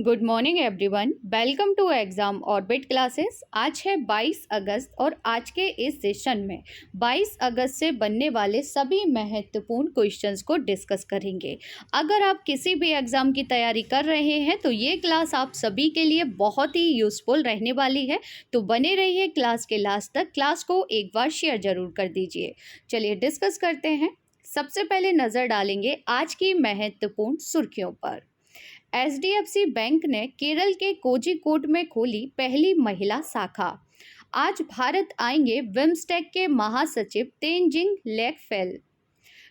Good morning everyone, welcome to Exam Orbit classes. आज है 22 अगस्त और आज के इस सेशन में 22 अगस्त से बनने वाले सभी महत्वपूर्ण क्वेश्चंस को डिस्कस करेंगे। अगर आप किसी भी एग्ज़ाम की तैयारी कर रहे हैं तो ये क्लास आप सभी के लिए बहुत ही यूज़फुल रहने वाली है, तो बने रहिए क्लास के लास्ट तक। क्लास को एक बार शेयर ज़रूर कर दीजिए। चलिए डिस्कस करते हैं। सबसे पहले नज़र डालेंगे आज की महत्वपूर्ण सुर्खियों पर। एचडीएफसी बैंक ने केरल के कोझिकोड में खोली पहली महिला शाखा। आज भारत आएंगे बिम्स्टेक के महासचिव तेनजिंग लेकफेल।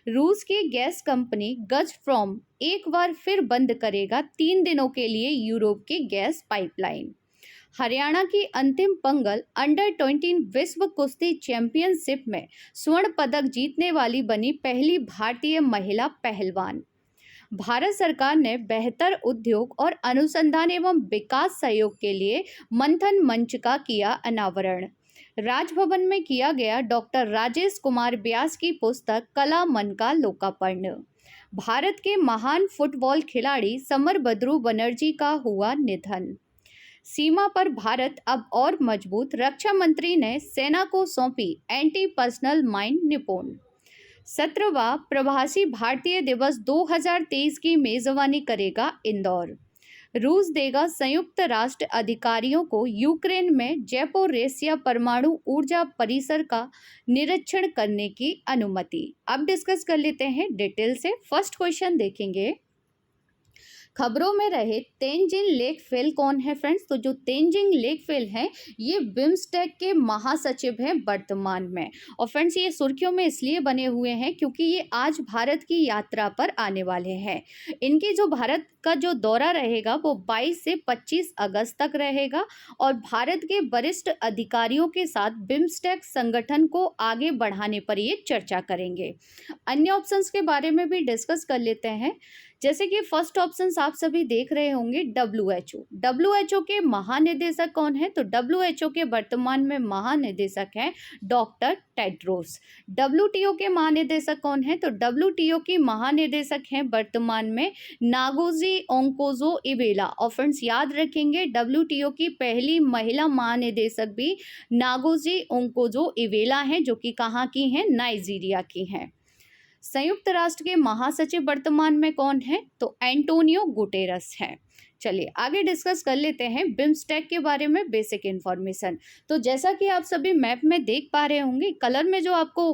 रूस की गैस कंपनी गज़प्रोम एक बार फिर बंद करेगा 3 दिनों के लिए यूरोप की गैस पाइपलाइन। हरियाणा की अंतिम पंगल अंडर-20 विश्व कुश्ती चैंपियनशिप में स्वर्ण पदक जीतने वाली बनी पहली भारतीय महिला पहलवान। भारत सरकार ने बेहतर उद्योग और अनुसंधान एवं विकास सहयोग के लिए मंथन मंच का किया अनावरण। राजभवन में किया गया डॉक्टर राजेश कुमार व्यास की पुस्तक कला मन का लोकार्पण। भारत के महान फुटबॉल खिलाड़ी समरभद्रु बनर्जी का हुआ निधन। सीमा पर भारत अब और मजबूत, रक्षा मंत्री ने सेना को सौंपी एंटी पर्सनल माइन निपुण। 17वां प्रवासी भारतीय दिवस 2023 की मेजबानी करेगा इंदौर। रूस देगा संयुक्त राष्ट्र अधिकारियों को यूक्रेन में ज़ैपोरिज़िया परमाणु ऊर्जा परिसर का निरीक्षण करने की अनुमति। अब डिस्कस कर लेते हैं डिटेल से। फर्स्ट क्वेश्चन देखेंगे। खबरों में रहे तेनजिंग लेकफेल कौन है फ्रेंड्स? तो जो तेनजिंग लेकफेल हैं ये बिम्स्टेक के महासचिव हैं वर्तमान में। और फ्रेंड्स ये सुर्खियों में इसलिए बने हुए हैं क्योंकि ये आज भारत की यात्रा पर आने वाले हैं। इनकी जो भारत का जो दौरा रहेगा वो 22 से 25 अगस्त तक रहेगा और भारत के वरिष्ठ अधिकारियों के साथ बिम्स्टेक संगठन को आगे बढ़ाने पर ये चर्चा करेंगे। अन्य ऑप्शंस के बारे में भी डिस्कस कर लेते हैं। जैसे कि फर्स्ट ऑप्शन आप सभी देख रहे होंगे डब्ल्यूएचओ के महानिदेशक कौन है? तो डब्ल्यूएचओ के वर्तमान में महानिदेशक हैं डॉक्टर टेड्रोस। डब्ल्यूटीओ के महानिदेशक कौन है? तो डब्ल्यूटीओ की महानिदेशक हैं वर्तमान में नागोजी ओंकोजो-इवेला। और फ्रेंड्स याद रखेंगे डब्ल्यूटीओ की पहली महिला महानिदेशक भी नागोजी ओंकोजो-इवेला हैं, जो कि कहाँ की हैं? नाइजीरिया की हैं। संयुक्त राष्ट्र के महासचिव वर्तमान में कौन है? तो एंटोनियो गुटेरस हैं। चलिए आगे डिस्कस कर लेते हैं बिम्स्टेक के बारे में बेसिक इन्फॉर्मेशन। तो जैसा कि आप सभी मैप में देख पा रहे होंगे, कलर में जो आपको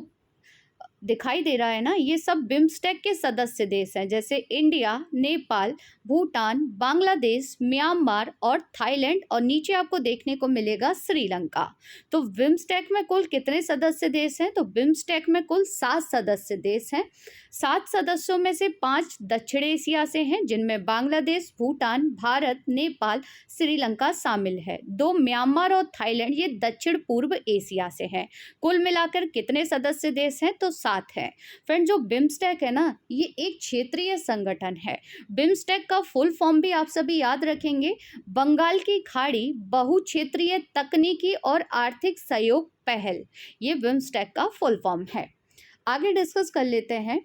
दिखाई दे रहा है ना, ये सब बिम्स्टेक के सदस्य देश हैं, जैसे इंडिया, नेपाल, भूटान, बांग्लादेश, म्यांमार और थाईलैंड, और नीचे आपको देखने को मिलेगा श्रीलंका। तो बिम्स्टेक में कुल कितने सदस्य देश हैं? तो बिम्स्टेक में कुल 7 सदस्य देश हैं। 7 सदस्यों में से 5 दक्षिण एशिया से हैं, जिनमें बांग्लादेश, भूटान, भारत, नेपाल, श्रीलंका शामिल है। 2 म्यांमार और थाईलैंड ये दक्षिण पूर्व एशिया से हैं। कुल मिलाकर कितने सदस्य देश हैं? तो 7 है। फ्रेंड जो बिम्स्टेक है ना, ये एक क्षेत्रीय संगठन है। बिम्स्टेक का फुल फॉर्म भी आप सभी याद रखेंगे, बंगाल की खाड़ी बहुक्षेत्रीय तकनीकी और आर्थिक सहयोग पहल। ये बिम्स्टेक का फुल फॉर्म है। आगे डिस्कस कर लेते हैं।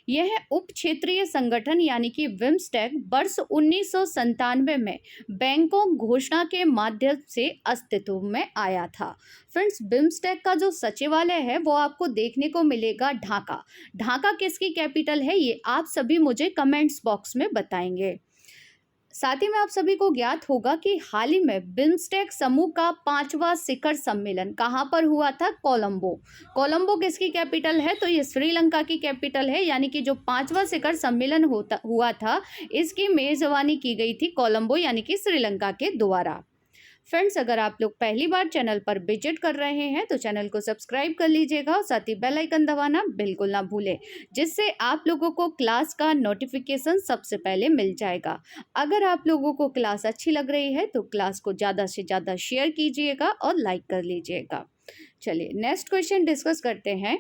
यह उप क्षेत्रीय संगठन यानी कि बिम्स्टेक वर्ष 1997 में बैंकॉक घोषणा के माध्यम से अस्तित्व में आया था। फ्रेंड्स बिम्स्टेक का जो सचिवालय है वो आपको देखने को मिलेगा ढाका। ढाका किसकी कैपिटल है ये आप सभी मुझे कमेंट्स बॉक्स में बताएंगे। साथ ही में आप सभी को ज्ञात होगा कि हाल ही में बिम्स्टेक समूह का 5वां शिखर सम्मेलन कहाँ पर हुआ था? कोलंबो। कोलंबो किसकी कैपिटल है? तो ये श्रीलंका की कैपिटल है। यानी कि जो 5वां शिखर सम्मेलन हुआ था, इसकी मेजबानी की गई थी कोलंबो यानी कि श्रीलंका के द्वारा। फ्रेंड्स अगर आप लोग पहली बार चैनल पर विजिट कर रहे हैं तो चैनल को सब्सक्राइब कर लीजिएगा और साथ ही बेल आइकन दबाना बिल्कुल ना भूलें, जिससे आप लोगों को क्लास का नोटिफिकेशन सबसे पहले मिल जाएगा। अगर आप लोगों को क्लास अच्छी लग रही है तो क्लास को ज़्यादा से ज़्यादा शेयर कीजिएगा और लाइक कर लीजिएगा। चलिए नेक्स्ट क्वेश्चन डिस्कस करते हैं।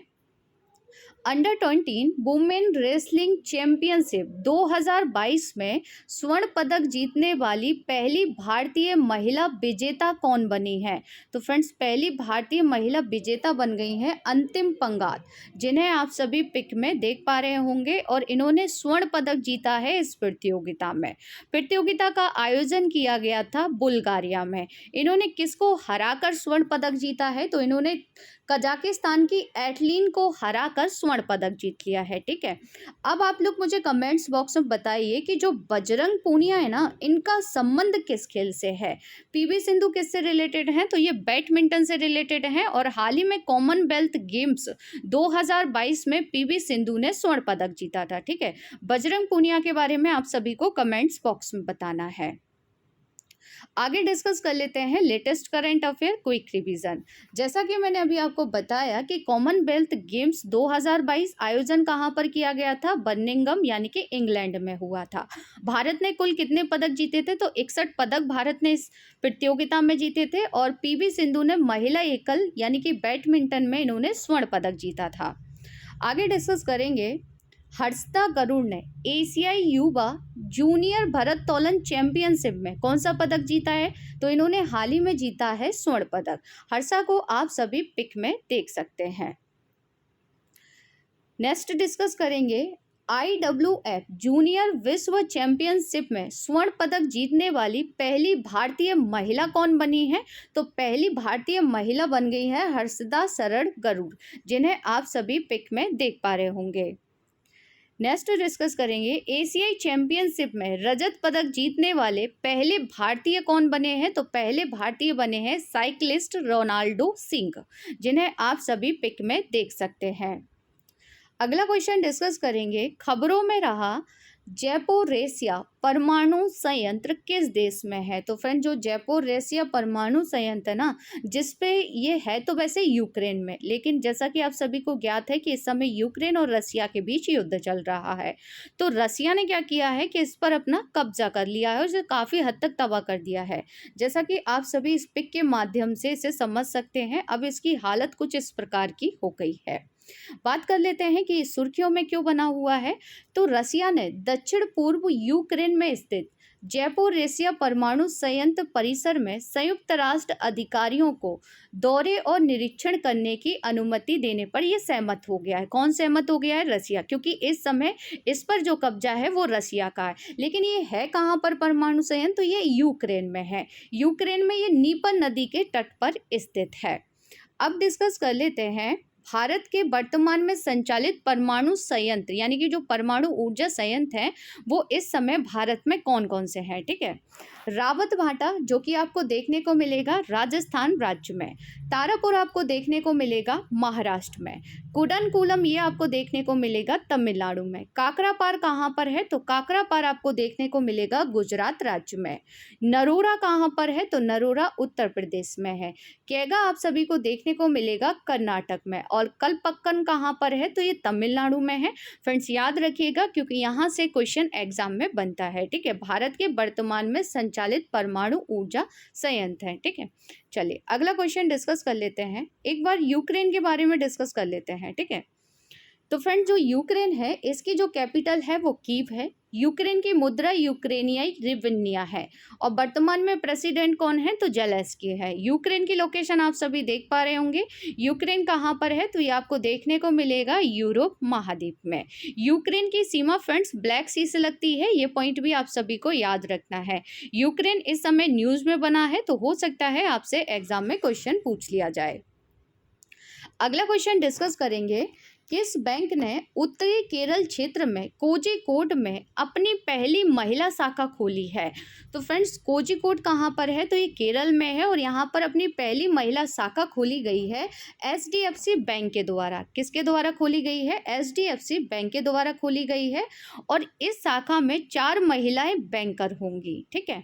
अंडर 20 वुमेन रेसलिंग चैंपियनशिप 2022 में स्वर्ण पदक जीतने वाली पहली भारतीय महिला विजेता कौन बनी है? तो फ्रेंड्स, पहली भारतीय महिला विजेता बन गई हैं अंतिम पंघाल, जिन्हें आप सभी पिक में देख पा रहे होंगे, और इन्होंने स्वर्ण पदक जीता है इस प्रतियोगिता में। प्रतियोगिता का आयोजन किया गया था बुल्गारिया में। इन्होंने किसको हराकर स्वर्ण पदक जीता है? तो इन्होंने कजाकिस्तान की एटलीन को हराकर स्वर्ण पदक जीत लिया है। ठीक है, अब आप लोग मुझे कमेंट्स बॉक्स में बताइए कि जो बजरंग पूनिया है ना, इनका संबंध किस खेल से है? पीवी सिंधु किससे रिलेटेड हैं? तो ये बैडमिंटन से रिलेटेड हैं, और हाल ही में कॉमनवेल्थ गेम्स 2022 में पीवी सिंधु ने स्वर्ण पदक जीता था। ठीक है, बजरंग पूनिया के बारे में आप सभी को कमेंट्स बॉक्स में बताना है। आगे डिस्कस कर लेते हैं latest current affair quick revision. जैसा कि मैंने अभी आपको बताया कि कॉमनवेल्थ गेम्स 2022 आयोजन कहाँ पर किया गया था? बर्मिंघम यानी कि इंग्लैंड में हुआ था। भारत ने कुल कितने पदक जीते थे? तो 61 पदक भारत ने इस प्रतियोगिता में जीते थे, और पीवी सिंधु ने महिला एकल यानी कि बैडमिंटन में इन्होंने स्वर्ण पदक जीता था। आगे डिस्कस करेंगे, हर्षिता गरुड़ ने एशियाई युवा जूनियर भारोत्तोलन चैंपियनशिप में कौन सा पदक जीता है? तो इन्होंने हाल ही में जीता है स्वर्ण पदक। हर्षा को आप सभी पिक में देख सकते हैं। नेक्स्ट डिस्कस करेंगे, IWF जूनियर विश्व चैंपियनशिप में स्वर्ण पदक जीतने वाली पहली भारतीय महिला कौन बनी है? तो पहली भारतीय महिला बन गई है हर्षिता शरण गरुड़, जिन्हें आप सभी पिक में देख पा रहे होंगे। नेक्स्ट डिस्कस करेंगे, एशियाई चैंपियनशिप में रजत पदक जीतने वाले पहले भारतीय कौन बने हैं? तो पहले भारतीय बने हैं साइक्लिस्ट रोनाल्डो सिंह, जिन्हें आप सभी पिक में देख सकते हैं। अगला क्वेश्चन डिस्कस करेंगे, खबरों में रहा जैपोरेसिया परमाणु संयंत्र किस देश में है? तो फ्रेंड, जो जैपोरेसिया परमाणु संयंत्र है ना, जिसपे ये है तो वैसे यूक्रेन में, लेकिन जैसा कि आप सभी को ज्ञात है कि इस समय यूक्रेन और रसिया के बीच युद्ध चल रहा है। तो रसिया ने क्या किया है कि इस पर अपना कब्जा कर लिया है और इसे काफ़ी हद तक तबाह कर दिया है। जैसा कि आप सभी इस पिक के माध्यम से इसे समझ सकते हैं। अब इसकी हालत कुछ इस प्रकार की हो गई है। बात कर लेते हैं कि सुर्खियों में क्यों बना हुआ है। तो रसिया ने दक्षिण पूर्व यूक्रेन में स्थित जैपोरेसिया परमाणु संयंत्र परिसर में संयुक्त राष्ट्र अधिकारियों को दौरे और निरीक्षण करने की अनुमति देने पर यह सहमत हो गया है। कौन सहमत हो गया है? रसिया, क्योंकि इस समय इस पर जो कब्जा है वो रसिया का है। लेकिन ये है कहाँ पर परमाणु संयंत्र? तो ये यूक्रेन में है। यूक्रेन में ये नीपर नदी के तट पर स्थित है। अब डिस्कस कर लेते हैं, भारत के वर्तमान में संचालित परमाणु संयंत्र यानी कि जो परमाणु ऊर्जा संयंत्र हैं वो इस समय भारत में कौन कौन से हैं। ठीक है, रावत भाटा जो कि आपको देखने को मिलेगा राजस्थान राज्य में, तारापुर आपको देखने को मिलेगा महाराष्ट्र में, कुडनकुलम ये आपको देखने को मिलेगा तमिलनाडु में, काकरापार कहाँ पर है? तो काकरापार आपको देखने को मिलेगा गुजरात राज्य में, नरोरा कहाँ पर है? तो नरोरा उत्तर प्रदेश में है, केगा आप सभी को देखने को मिलेगा कर्नाटक में, और कलपक्कन कहाँ पर है? तो ये तमिलनाडु में है। फ्रेंड्स, याद रखिएगा क्योंकि यहाँ से क्वेश्चन एग्जाम में बनता है। ठीक है, भारत के वर्तमान में संचालित परमाणु ऊर्जा संयंत्र है। ठीक है, चलिए अगला क्वेश्चन डिस्कस कर लेते हैं। एक बार यूक्रेन के बारे में डिस्कस कर लेते हैं। ठीक है, तो फ्रेंड, जो यूक्रेन है इसकी जो कैपिटल है वो कीव है। यूक्रेन की मुद्रा यूक्रेनियाई रिवन्या है, और वर्तमान में प्रेसिडेंट कौन है? तो जेलेंस्की है। यूक्रेन की लोकेशन आप सभी देख पा रहे होंगे। यूक्रेन कहाँ पर है? तो ये आपको देखने को मिलेगा यूरोप महाद्वीप में। यूक्रेन की सीमा फ्रेंड्स ब्लैक सी से लगती है, ये पॉइंट भी आप सभी को याद रखना है। यूक्रेन इस समय न्यूज़ में बना है, तो हो सकता है आपसे एग्जाम में क्वेश्चन पूछ लिया जाए। अगला क्वेश्चन डिस्कस करेंगे, किस बैंक ने उत्तरी केरल क्षेत्र में कोझिकोड में अपनी पहली महिला शाखा खोली है? तो फ्रेंड्स, कोझिकोड कहाँ पर है? तो ये केरल में है, और यहाँ पर अपनी पहली महिला शाखा खोली गई है HDFC बैंक के द्वारा। किसके द्वारा खोली गई है? HDFC बैंक के द्वारा खोली गई है, और इस शाखा में 4 महिलाएं बैंकर होंगी। ठीक है,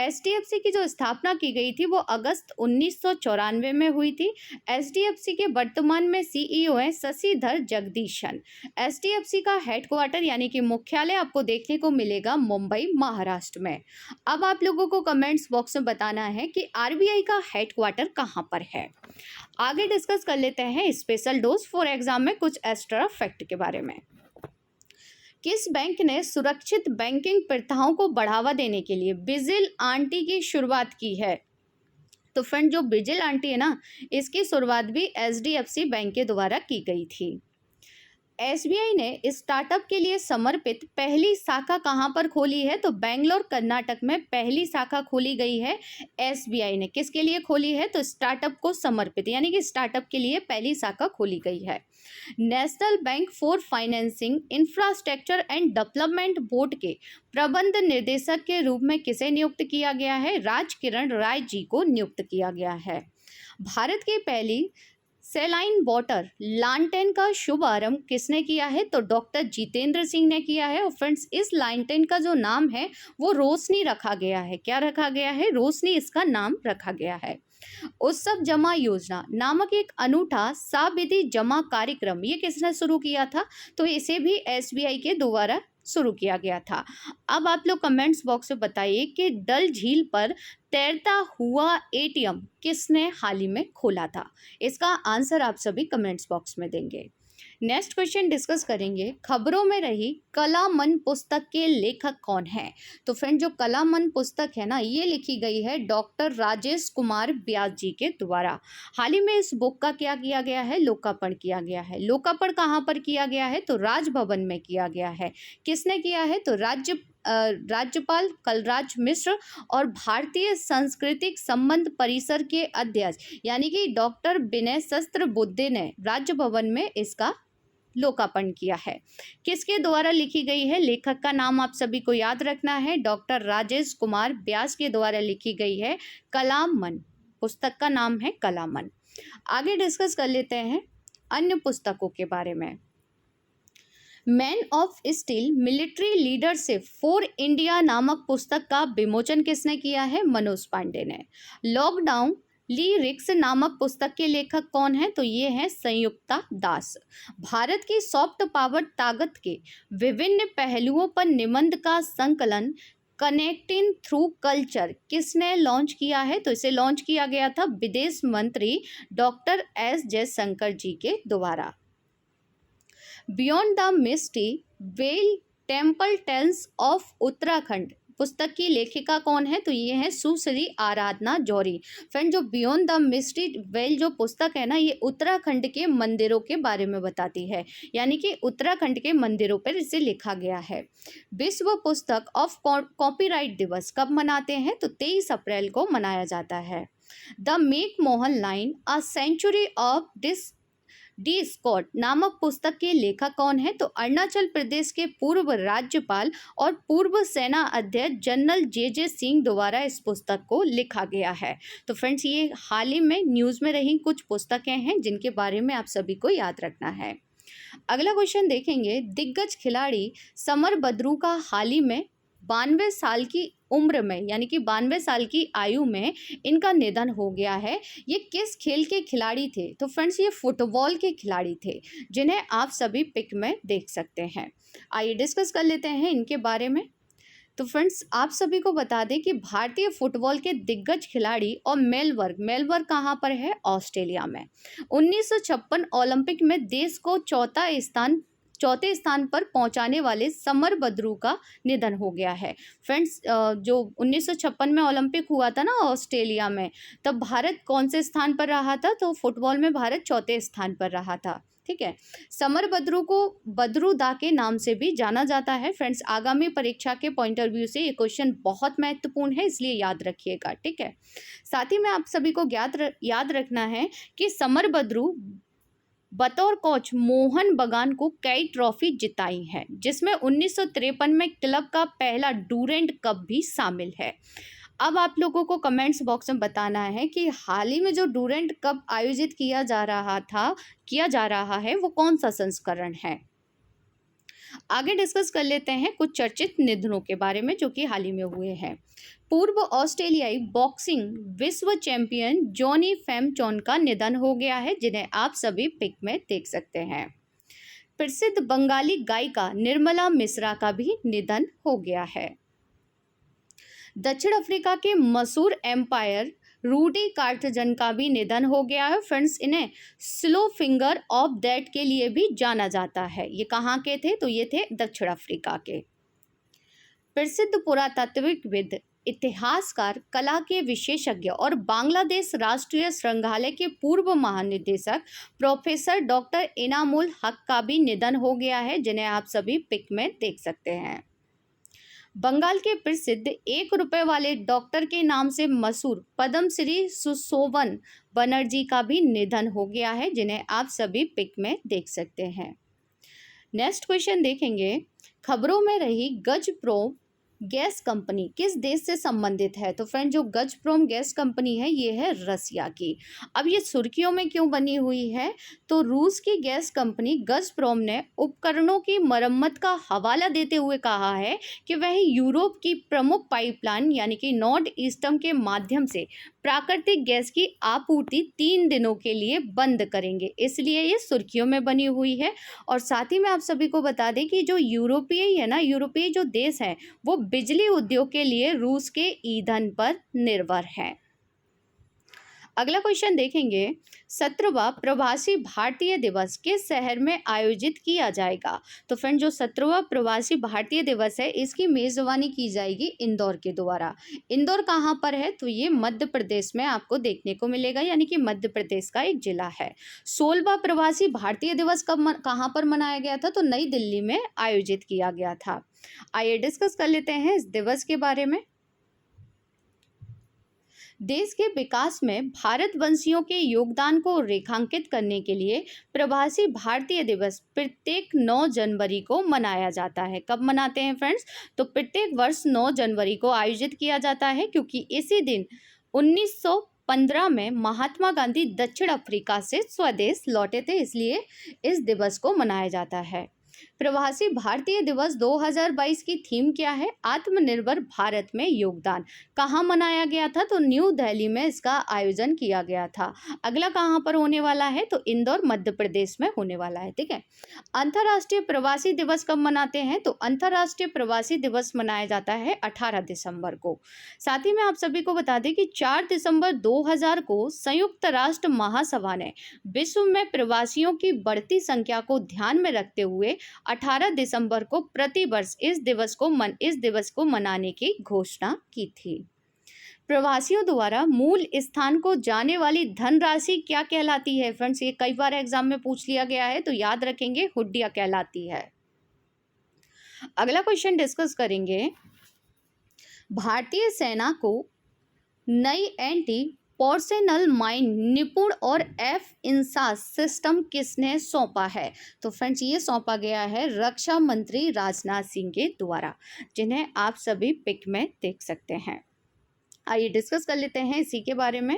HDFC की जो स्थापना की गई थी वो अगस्त 1994 में हुई थी। HDFC के वर्तमान में CEO हैं शशिधर जगदीशन। एचडीएफसी का हेडक्वार्टर यानी कि मुख्यालय आपको देखने को मिलेगा मुंबई, महाराष्ट्र में। अब आप लोगों को कमेंट्स बॉक्स में बताना है कि आरबीआई का हेडक्वार्टर कहाँ पर है। आगे डिस्कस कर लेते हैं स्पेशल डोज फॉर एग्जाम में कुछ एक्स्ट्रा फैक्ट के बारे में। किस बैंक ने सुरक्षित बैंकिंग प्रथाओं को बढ़ावा देने के लिए विजिल आंटी की शुरुआत की है? तो फ्रेंड, जो विजिल आंटी है ना, इसकी शुरुआत भी एचडीएफसी बैंक के द्वारा की गई थी। एसबीआई ने स्टार्टअप के लिए समर्पित पहली शाखा कहाँ पर खोली है? तो बेंगलोर, कर्नाटक में पहली शाखा खोली गई है। एसबीआई ने किसके लिए खोली है? तो स्टार्टअप को समर्पित, यानी कि स्टार्टअप के लिए पहली शाखा खोली गई है। National bank for financing infrastructure and development board के प्रबंध निर्देशक के रूप में किसे नियुक्त किया गया है? राजकिरण राय जी को नियुक्त किया गया है। भारत की पहली सेलाइन वाटर लालटेन का शुभारंभ किसने किया है? तो डॉक्टर जितेंद्र सिंह ने किया है। और फ्रेंड्स, इस लालटेन का जो नाम है वो रोशनी रखा गया है। क्या रखा गया है? रोशनी इसका नाम रखा गया है। उत्सव जमा योजना नामक एक अनूठा सावधि जमा कार्यक्रम ये किसने शुरू किया था? तो इसे भी एसबीआई के द्वारा शुरू किया गया था। अब आप लोग कमेंट्स बॉक्स में बताइए कि डल झील पर तैरता हुआ एटीएम किसने हाल ही में खोला था? इसका आंसर आप सभी कमेंट्स बॉक्स में देंगे। नेक्स्ट क्वेश्चन डिस्कस करेंगे, खबरों में रही कलामन पुस्तक के लेखक कौन है? तो फ्रेंड, जो कलामन पुस्तक है ना, ये लिखी गई है डॉक्टर राजेश कुमार व्यास जी के द्वारा। हाल ही में इस बुक का क्या किया गया है? लोकार्पण किया गया है। लोकार्पण कहाँ पर किया गया है? तो राजभवन में किया गया है। किसने किया है? तो राज्यपाल कलराज मिश्र और भारतीय सांस्कृतिक संबंध परिसर के अध्यक्ष यानी कि डॉक्टर विनय सहस्त्रबुद्धे ने राजभवन में इसका लोकार्पण किया है। किसके द्वारा लिखी गई है? लेखक का नाम आप सभी को याद रखना है, डॉक्टर राजेश कुमार व्यास के द्वारा लिखी गई है कलामन। पुस्तक का नाम है कलामन। आगे डिस्कस कर लेते हैं अन्य पुस्तकों के बारे में। Man of steel military leadership for India नामक पुस्तक का विमोचन किसने किया है? मनोज पांडे ने। लॉकडाउन लिरिक्स नामक पुस्तक के लेखक कौन है? तो ये हैं संयुक्ता दास। भारत की सॉफ्ट पावर ताकत के विभिन्न पहलुओं पर निबंध का संकलन कनेक्टिंग थ्रू कल्चर किसने लॉन्च किया है? तो इसे लॉन्च किया गया था विदेश मंत्री डॉक्टर एस जयशंकर जी के द्वारा। Beyond the misty veil temple tales of Uttarakhand पुस्तक की लेखिका कौन है? तो ये है सुश्री आराधना जौहरी। फ्रेंड, जो बियॉन्ड द मिस्टी वेल जो पुस्तक है ना, ये उत्तराखंड के मंदिरों के बारे में बताती है, यानी कि उत्तराखंड के मंदिरों पर इसे लिखा गया है। विश्व पुस्तक ऑफ कॉपीराइट दिवस कब मनाते हैं? तो 23 अप्रैल को मनाया जाता है। The McMahon line a century of discord नामक पुस्तक के लेखक कौन है? तो अरुणाचल प्रदेश के पूर्व राज्यपाल और पूर्व सेना अध्यक्ष जनरल जे सिंह द्वारा इस पुस्तक को लिखा गया है। तो फ्रेंड्स, ये हाल ही में न्यूज़ में रही कुछ पुस्तकें हैं जिनके बारे में आप सभी को याद रखना है। अगला क्वेश्चन देखेंगे, दिग्गज खिलाड़ी समर बद्रू का हाल ही में 92 साल की उम्र में यानी कि 92 साल की आयु में इनका निधन हो गया है। ये किस खेल के खिलाड़ी थे? तो फ्रेंड्स, ये फुटबॉल के खिलाड़ी थे, जिन्हें आप सभी पिक में देख सकते हैं। आइए डिस्कस कर लेते हैं इनके बारे में। तो फ्रेंड्स, आप सभी को बता दें कि भारतीय फुटबॉल के दिग्गज खिलाड़ी और मेलबर्न कहाँ पर है? ऑस्ट्रेलिया में। 1956 ओलंपिक में देश को चौथे स्थान पर पहुंचाने वाले समर बद्रू का निधन हो गया है। फ्रेंड्स, जो 1956 में ओलंपिक हुआ था ना ऑस्ट्रेलिया में, तब भारत कौन से स्थान पर रहा था? तो फुटबॉल में भारत चौथे स्थान पर रहा था। ठीक है। समर बद्रू को बद्रू दा के नाम से भी जाना जाता है। फ्रेंड्स, आगामी परीक्षा के पॉइंट ऑफ व्यू से ये क्वेश्चन बहुत महत्वपूर्ण है, इसलिए याद रखिएगा। ठीक है। साथ ही में आप सभी को याद रखना है कि समर बद्रू बतौर कोच मोहन बगान को कई ट्रॉफी जिताई हैं, जिसमें 1953 में क्लब का पहला डूरेंट कप भी शामिल है। अब आप लोगों को कमेंट्स बॉक्स में बताना है कि हाल ही में जो डूरेंट कप आयोजित किया जा रहा है वो कौन सा संस्करण है। आगे डिस्कस कर लेते हैं कुछ चर्चित निधनों के बारे में जो कि हाल ही में हुए हैं। पूर्व ऑस्ट्रेलियाई बॉक्सिंग विश्व चैंपियन जॉनी फेमचॉन का निधन हो गया है, जिन्हें आप सभी पिक में देख सकते हैं। प्रसिद्ध बंगाली गायिका निर्मला मिश्रा का भी निधन हो गया है। दक्षिण अफ्रीका के मशहूर एम्पायर रूडी कार्टजन का भी निधन हो गया है। फ्रेंड्स, इन्हें स्लो फिंगर ऑफ डेथ के लिए भी जाना जाता है। ये कहाँ के थे? तो ये थे दक्षिण अफ्रीका के। प्रसिद्ध पुरातात्विकविद, इतिहासकार, कला के विशेषज्ञ और बांग्लादेश राष्ट्रीय संग्रहालय के पूर्व महानिदेशक प्रोफेसर डॉक्टर इनामुल हक का भी निधन हो गया है, जिन्हें आप सभी पिक में देख सकते हैं। बंगाल के प्रसिद्ध 1 रुपए वाले डॉक्टर के नाम से मशहूर पद्मश्री सुशोभन बनर्जी का भी निधन हो गया है, जिन्हें आप सभी पिक में देख सकते हैं। नेक्स्ट क्वेश्चन देखेंगे, खबरों में रही गजप्रोम गैस कंपनी किस देश से संबंधित है? तो फ्रेंड, जो गजप्रोम गैस कंपनी है ये है रसिया की। अब ये सुर्खियों में क्यों बनी हुई है? तो रूस की गैस कंपनी गजप्रोम ने उपकरणों की मरम्मत का हवाला देते हुए कहा है कि वह यूरोप की प्रमुख पाइपलाइन यानी कि नॉर्ड स्ट्रीम के माध्यम से प्राकृतिक गैस की आपूर्ति 3 दिनों के लिए बंद करेंगे, इसलिए ये सुर्खियों में बनी हुई है। और साथ ही में आप सभी को बता दें कि जो यूरोपीय जो देश है वो बिजली उद्योग के लिए रूस के ईंधन पर निर्भर है। अगला क्वेश्चन देखेंगे, 17वां प्रवासी भारतीय दिवस किस शहर में आयोजित किया जाएगा? तो फ्रेंड, जो 17वां प्रवासी भारतीय दिवस है इसकी मेजबानी की जाएगी इंदौर के द्वारा। इंदौर कहाँ पर है? तो ये मध्य प्रदेश में आपको देखने को मिलेगा, यानी कि मध्य प्रदेश का एक जिला है। 16वां प्रवासी भारतीय दिवस कहाँ पर मनाया गया था? तो नई दिल्ली में आयोजित किया गया था। आइए डिस्कस कर लेते हैं इस दिवस के बारे में। देश के विकास में भारतवंशियों के योगदान को रेखांकित करने के लिए प्रवासी भारतीय दिवस प्रत्येक 9 जनवरी को मनाया जाता है। कब मनाते हैं फ्रेंड्स? तो प्रत्येक वर्ष 9 जनवरी को आयोजित किया जाता है, क्योंकि इसी दिन 1915 में महात्मा गांधी दक्षिण अफ्रीका से स्वदेश लौटे थे, इसलिए इस दिवस को मनाया जाता है। प्रवासी भारतीय दिवस 2022 की थीम क्या है? आत्मनिर्भर भारत में योगदान। कहाँ मनाया गया था? तो न्यू दिल्ली में इसका आयोजन किया गया था। अगला कहाँ पर होने वाला है? तो इंदौर मध्य प्रदेश में होने वाला है। ठीक है। अंतर्राष्ट्रीय प्रवासी दिवस कब मनाते हैं? तो अंतर्राष्ट्रीय प्रवासी दिवस मनाया जाता है 18 दिसंबर को। साथ ही मैं आप सभी को बता दें कि 4 दिसंबर 2000 को संयुक्त राष्ट्र महासभा ने विश्व में प्रवासियों की बढ़ती संख्या को ध्यान में रखते हुए 18 दिसंबर को प्रतिवर्ष इस दिवस को मनाने की घोषणा की थी। प्रवासियों द्वारा मूल स्थान को जाने वाली धनराशि क्या कहलाती है? फ्रेंड्स, ये कई बार एग्जाम में पूछ लिया गया है, तो याद रखेंगे, हुड्डिया कहलाती है। अगला क्वेश्चन डिस्कस करेंगे, भारतीय सेना को नई एंटी पोर्सेनल माइन निपुण और F-INSAS सिस्टम किसने सौंपा है? तो फ्रेंड्स, ये सौंपा गया है रक्षा मंत्री राजनाथ सिंह के द्वारा, जिन्हें आप सभी पिक में देख सकते हैं। आइए डिस्कस कर लेते हैं इसी के बारे में।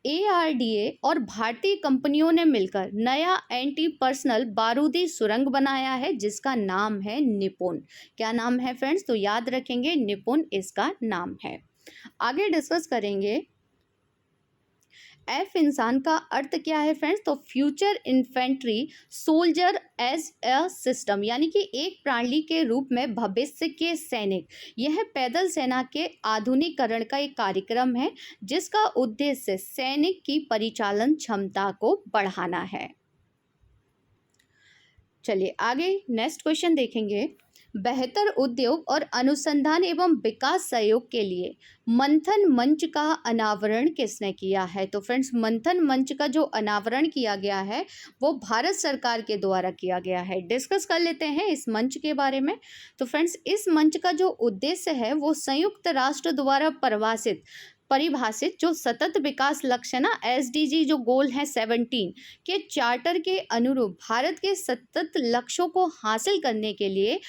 ARDA और भारतीय कंपनियों ने मिलकर नया एंटी पर्सनल बारूदी सुरंग बनाया है, जिसका नाम है निपुण। क्या नाम है फ्रेंड्स? तो याद रखेंगे, निपुण इसका नाम है। आगे डिस्कस करेंगे, F-INSAS का अर्थ क्या है फ्रेंड्स? तो future infantry soldier as a system, यानी कि एक प्रणाली के रूप में भविष्य के सैनिक। यह पैदल सेना के आधुनिकीकरण का एक कार्यक्रम है, जिसका उद्देश्य सैनिक की परिचालन क्षमता को बढ़ाना है। चलिए आगे नेक्स्ट क्वेश्चन देखेंगे, बेहतर उद्योग और अनुसंधान एवं विकास सहयोग के लिए मंथन मंच का अनावरण किसने किया है? तो फ्रेंड्स, मंथन मंच का जो अनावरण किया गया है वो भारत सरकार के द्वारा किया गया है। डिस्कस कर लेते हैं इस मंच के बारे में। तो फ्रेंड्स, इस मंच का जो उद्देश्य है वो संयुक्त राष्ट्र द्वारा परिभाषित जो सतत विकास लक्ष्य ना SDG जो गोल है 17 के चार्टर के अनुरूप भारत के सतत लक्ष्यों को हासिल करने के लिए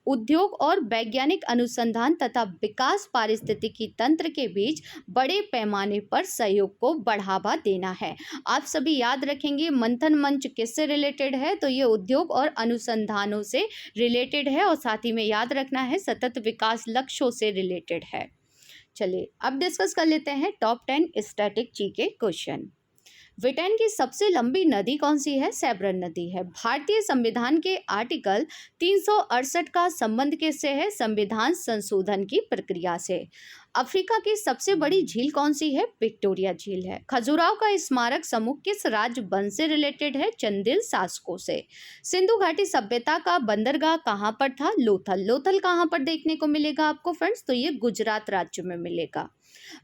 उद्योग और वैज्ञानिक अनुसंधान तथा विकास पारिस्थितिकी तंत्र के बीच बड़े पैमाने पर सहयोग को बढ़ावा देना है। आप सभी याद रखेंगे, मंथन मंच किससे रिलेटेड है? तो ये उद्योग और अनुसंधानों से रिलेटेड है, और साथ ही में याद रखना है सतत विकास लक्ष्यों से रिलेटेड है। चलिए अब डिस्कस कर लेते हैं top 10 static GK question. Britain की सबसे लंबी नदी कौन सी है? सेब्रन नदी है। भारतीय संविधान के आर्टिकल 368 का संबंध किससे है? संविधान संशोधन की प्रक्रिया से। अफ्रीका की सबसे बड़ी झील कौन सी है? विक्टोरिया झील है। खजुराहो का स्मारक समूह किस राज्य वन से रिलेटेड है? चंदिल शासकों से। सिंधु घाटी सभ्यता का बंदरगाह कहाँ पर था? लोथल। लोथल कहाँ पर देखने को मिलेगा आपको फ्रेंड्स? तो ये गुजरात राज्य में मिलेगा।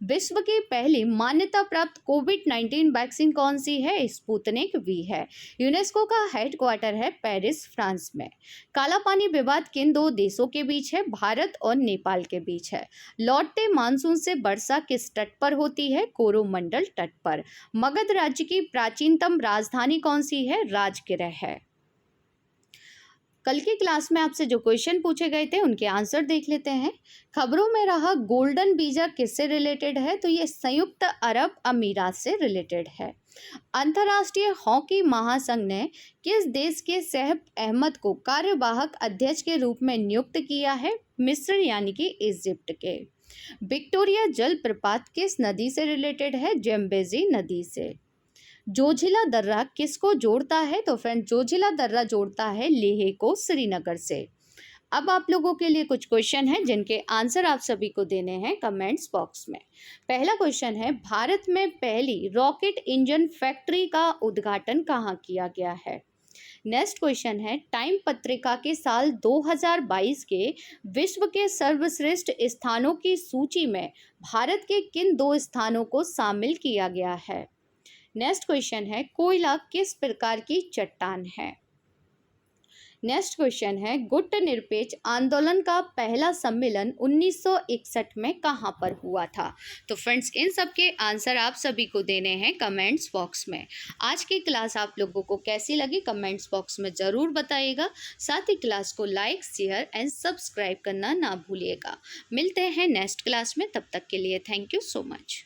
विश्व की पहली मान्यता प्राप्त कोविड-19 वैक्सीन कौन सी है? स्पुतनिक वी है। यूनेस्को का हेडक्वार्टर है पेरिस, फ्रांस में। काला पानी विवाद किन दो देशों के बीच है? भारत और नेपाल के बीच है। लौटते मानसून से वर्षा किस तट पर होती है? कोरोमंडल तट पर। मगध राज्य की प्राचीनतम राजधानी कौन सी है? राजगिरह है। कल की क्लास में आपसे जो क्वेश्चन पूछे गए थे उनके आंसर देख लेते हैं। खबरों में रहा गोल्डन वीजा किससे रिलेटेड है? तो ये संयुक्त अरब अमीरात से रिलेटेड है। अंतर्राष्ट्रीय हॉकी महासंघ ने किस देश के सैफ अहमद को कार्यवाहक अध्यक्ष के रूप में नियुक्त किया है? मिस्र यानी कि इजिप्ट के। विक्टोरिया जलप्रपात किस नदी से रिलेटेड है? जेम्बेजी नदी से। जोजिला दर्रा किसको जोड़ता है? तो फ्रेंड जोजिला दर्रा जोड़ता है लेह को श्रीनगर से। अब आप लोगों के लिए कुछ क्वेश्चन हैं जिनके आंसर आप सभी को देने हैं कमेंट्स बॉक्स में। पहला क्वेश्चन है, भारत में पहली रॉकेट इंजन फैक्ट्री का उद्घाटन कहाँ किया गया है? नेक्स्ट क्वेश्चन है, टाइम पत्रिका के साल 2022 के विश्व के सर्वश्रेष्ठ स्थानों की सूची में भारत के किन दो स्थानों को शामिल किया गया है? नेक्स्ट क्वेश्चन है, कोयला किस प्रकार की चट्टान है? नेक्स्ट क्वेश्चन है, गुट निरपेक्ष आंदोलन का पहला सम्मेलन 1961 में कहाँ पर हुआ था? तो फ्रेंड्स इन सब के आंसर आप सभी को देने हैं कमेंट्स बॉक्स में। आज की क्लास आप लोगों को कैसी लगी कमेंट्स बॉक्स में ज़रूर बताइएगा। साथ ही क्लास को लाइक, शेयर एंड सब्सक्राइब करना ना भूलिएगा। मिलते हैं नेक्स्ट क्लास में, तब तक के लिए थैंक यू सो मच।